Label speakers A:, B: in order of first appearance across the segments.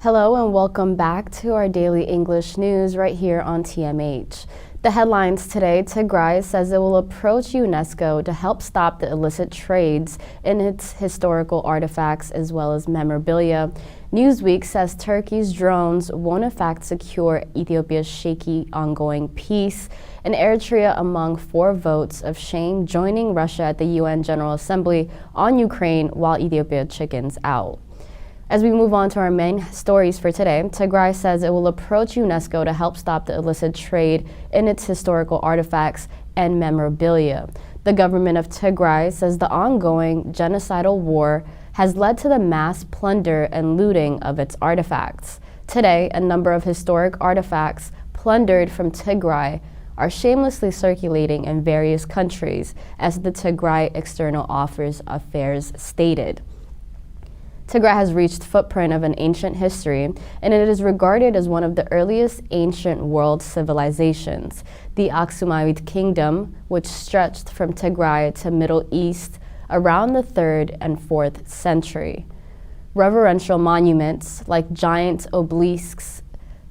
A: Hello and welcome back to our daily English news right here on TMH. The headlines today: Tigrai says it will approach UNESCO to help stop the illicit trades in its historical artifacts as well as memorabilia. Newsweek says Turkey's drones won't in fact secure Ethiopia's shaky ongoing peace. And Eritrea among 4 votes of shame, joining Russia at the UN General Assembly on Ukraine while Ethiopia chickens out. As we move on to our main stories for today, Tigrai says it will approach UNESCO to help stop the illicit trade in its historical artifacts and memorabilia. The government of Tigray says the ongoing genocidal war has led to the mass plunder and looting of its artifacts. Today, a number of historic artifacts plundered from Tigray are shamelessly circulating in various countries, as the Tigray External Affairs stated. Tigray has reached footprint of an ancient history, and it is regarded as one of the earliest ancient world civilizations. The Aksumite kingdom, which stretched from Tigray to Middle East around the 3rd and 4th century. Reverential monuments like giant obelisks,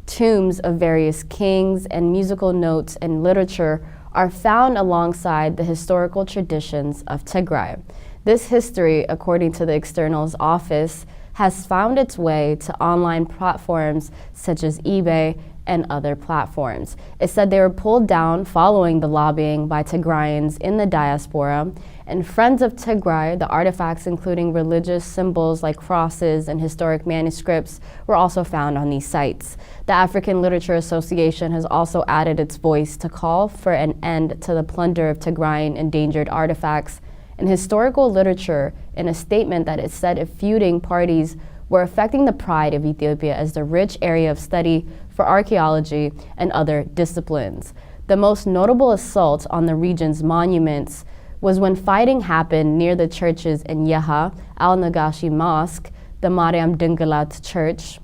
A: tombs of various kings, and musical notes and literature are found alongside the historical traditions of Tigray. This history, according to the Externals Office, has found its way to online platforms such as eBay and other platforms. It said they were pulled down following the lobbying by Tigrayans in the diaspora, and friends of Tigray, the artifacts including religious symbols like crosses and historic manuscripts were also found on these sites. The African Literature Association has also added its voice to call for an end to the plunder of Tigrayan endangered artifacts and historical literature in a statement that it said feuding parties were affecting the pride of Ethiopia as the rich area of study for archaeology and other disciplines. The most notable assault on the region's monuments was when fighting happened near the churches in Yeha, Al-Nagashi Mosque, the Mariam Dingalat Church,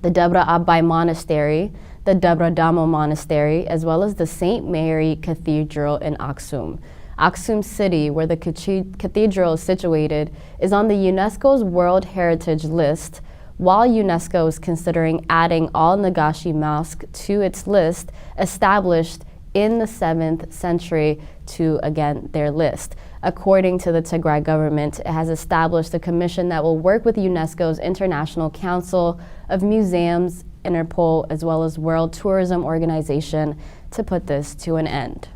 A: the Debra Abai Monastery, the Debra Damo Monastery, as well as the St. Mary Cathedral in Aksum. Aksum City, where the cathedral is situated, is on the UNESCO's World Heritage List, while UNESCO is considering adding Al-Nagashi Mosque to its list, established in the 7th century, to, again, their list. According to the Tigray government, it has established a commission that will work with UNESCO's International Council of Museums, Interpol, as well as World Tourism Organization to put this to an end.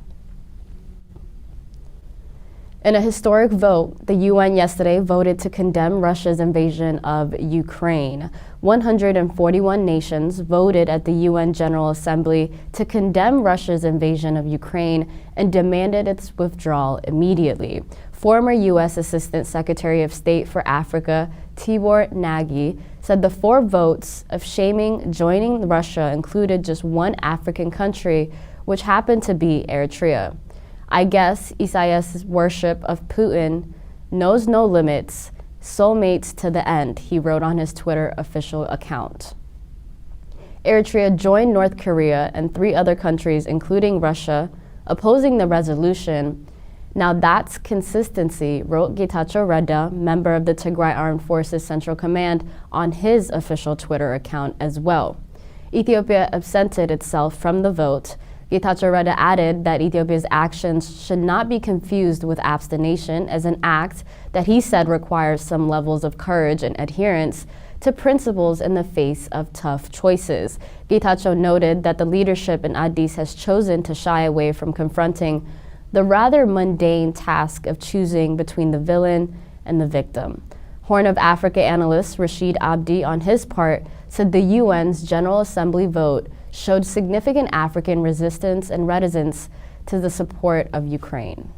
A: In a historic vote, the UN yesterday voted to condemn Russia's invasion of Ukraine. 141 nations voted at the UN General Assembly to condemn Russia's invasion of Ukraine and demanded its withdrawal immediately. Former U.S. Assistant Secretary of State for Africa, Tibor Nagy, said the 4 votes of shaming joining Russia included just one African country, which happened to be Eritrea. I guess Isaiah's worship of Putin knows no limits, soulmates to the end, he wrote on his Twitter official account. Eritrea joined North Korea and 3 other countries, including Russia, opposing the resolution. Now that's consistency, wrote Getachew Reda, member of the Tigray Armed Forces Central Command, on his official Twitter account as well. Ethiopia absented itself from the vote. Getachew Reda added that Ethiopia's actions should not be confused with abstination, as an act that he said requires some levels of courage and adherence to principles in the face of tough choices. Getachew noted that the leadership in Addis has chosen to shy away from confronting the rather mundane task of choosing between the villain and the victim. Horn of Africa analyst Rashid Abdi, on his part, said the UN's General Assembly vote showed significant African resistance and reticence to the support of Ukraine.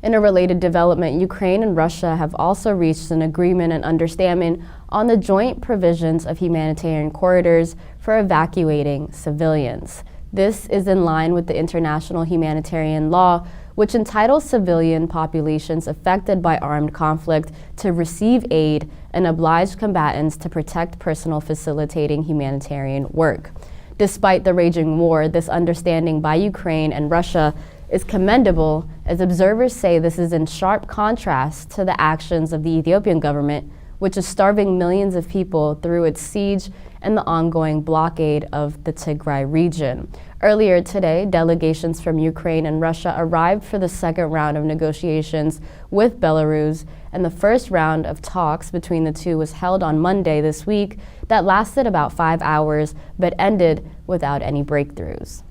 A: In a related development, Ukraine and Russia have also reached an agreement and understanding on the joint provisions of humanitarian corridors for evacuating civilians. This is in line with the international humanitarian law, which entitles civilian populations affected by armed conflict to receive aid and oblige combatants to protect personnel facilitating humanitarian work. Despite the raging war, this understanding by Ukraine and Russia is commendable, as observers say this is in sharp contrast to the actions of the Ethiopian government, which is starving millions of people through its siege and the ongoing blockade of the Tigray region. Earlier today, delegations from Ukraine and Russia arrived for the second round of negotiations with Belarus, and the first round of talks between the two was held on Monday this week that lasted about 5 hours but ended without any breakthroughs.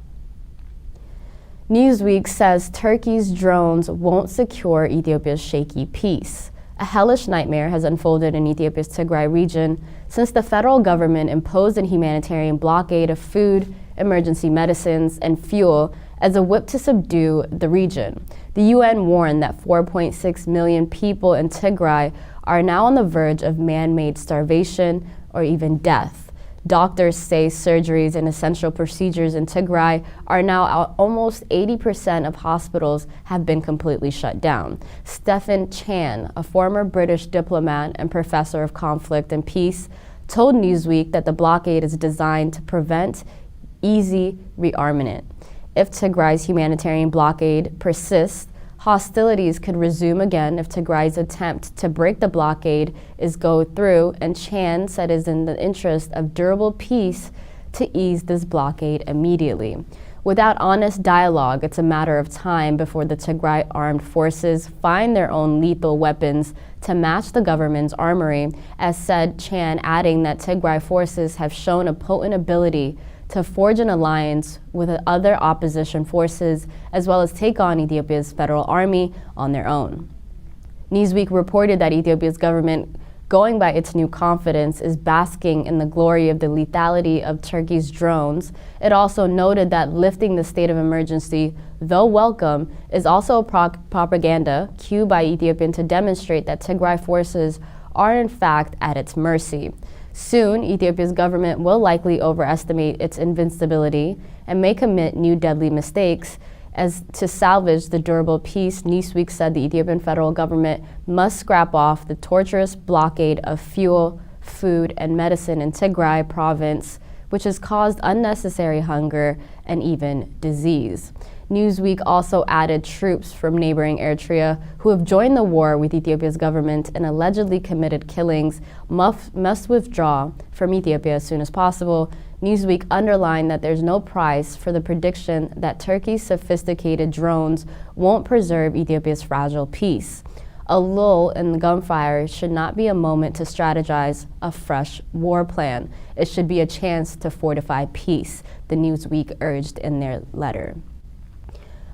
A: Newsweek says Turkey's drones won't secure Ethiopia's shaky peace. A hellish nightmare has unfolded in Ethiopia's Tigray region since the federal government imposed a humanitarian blockade of food, emergency medicines, and fuel as a whip to subdue the region. The UN warned that 4.6 million people in Tigray are now on the verge of man-made starvation or even death. Doctors say surgeries and essential procedures in Tigray are now out. Almost 80% of hospitals have been completely shut down. Stephen Chan, a former British diplomat and professor of conflict and peace, told Newsweek that the blockade is designed to prevent easy rearmament. If Tigray's humanitarian blockade persists, hostilities could resume again if Tigray's attempt to break the blockade is go through, and Chan said it is in the interest of durable peace to ease this blockade immediately. Without honest dialogue, it's a matter of time before the Tigray armed forces find their own lethal weapons to match the government's armory, as said Chan, adding that Tigray forces have shown a potent ability to forge an alliance with other opposition forces, as well as take on Ethiopia's federal army on their own. Newsweek reported that Ethiopia's government, going by its new confidence, is basking in the glory of the lethality of Turkey's drones. It also noted that lifting the state of emergency, though welcome, is also a propaganda cue by Ethiopian to demonstrate that Tigray forces are in fact at its mercy. Soon, Ethiopia's government will likely overestimate its invincibility and may commit new deadly mistakes. As to salvage the durable peace, Newsweek said the Ethiopian federal government must scrap off the torturous blockade of fuel, food, and medicine in Tigray province, which has caused unnecessary hunger and even disease. Newsweek also added troops from neighboring Eritrea who have joined the war with Ethiopia's government and allegedly committed killings must withdraw from Ethiopia as soon as possible. Newsweek underlined that there's no price for the prediction that Turkey's sophisticated drones won't preserve Ethiopia's fragile peace. A lull in the gunfire should not be a moment to strategize a fresh war plan. It should be a chance to fortify peace, the Newsweek urged in their letter.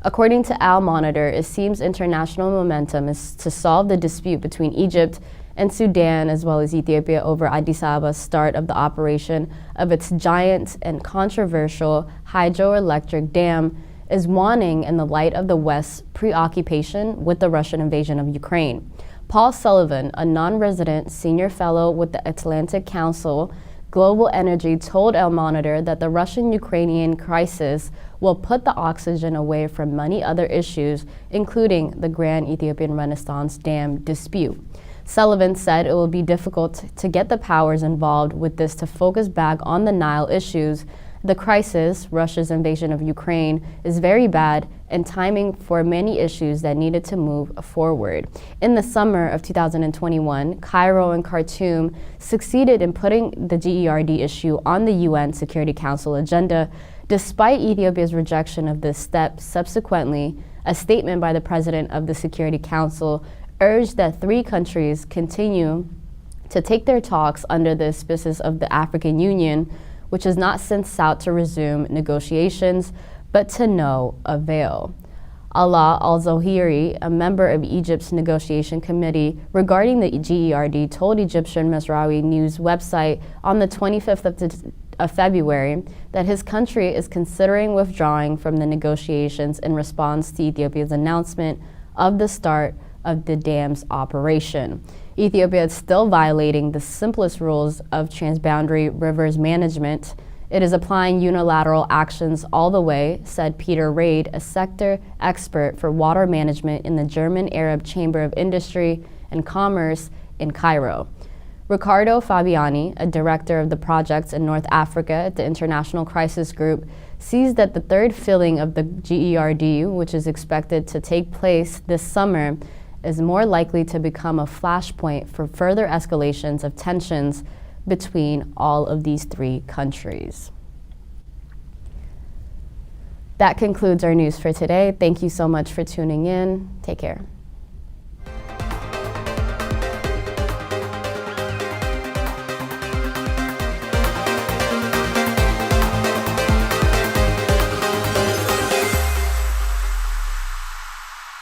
A: According to Al Monitor, it seems international momentum is to solve the dispute between Egypt and Sudan, as well as Ethiopia, over Addis Abeba's start of the operation of its giant and controversial hydroelectric dam is waning in the light of the West's preoccupation with the Russian invasion of Ukraine. Paul Sullivan, a non-resident senior fellow with the Atlantic Council Global Energy, told El Monitor that the Russian-Ukrainian crisis will put the oxygen away from many other issues, including the Grand Ethiopian Renaissance Dam dispute. Sullivan said it will be difficult to get the powers involved with this to focus back on the Nile issues. The crisis, Russia's invasion of Ukraine, is very bad and timing for many issues that needed to move forward. In the summer of 2021, Cairo and Khartoum succeeded in putting the GERD issue on the UN Security Council agenda. Despite Ethiopia's rejection of this step, subsequently, a statement by the president of the Security Council urged that 3 countries continue to take their talks under the auspices of the African Union, which has not since sought to resume negotiations, but to no avail. Alaa al-Zawahiri, a member of Egypt's negotiation committee regarding the GERD, told Egyptian Masraoui news website on the 25th of February that his country is considering withdrawing from the negotiations in response to Ethiopia's announcement of the start of the dam's operation. Ethiopia is still violating the simplest rules of transboundary rivers management. It is applying unilateral actions all the way, said Peter Reid, a sector expert for water management in the German Arab Chamber of Industry and Commerce in Cairo. Riccardo Fabiani, a director of the projects in North Africa at the International Crisis Group, sees that the third filling of the GERD, which is expected to take place this summer, is more likely to become a flashpoint for further escalations of tensions between all of these three countries. That concludes our news for today. Thank you so much for tuning in. Take care.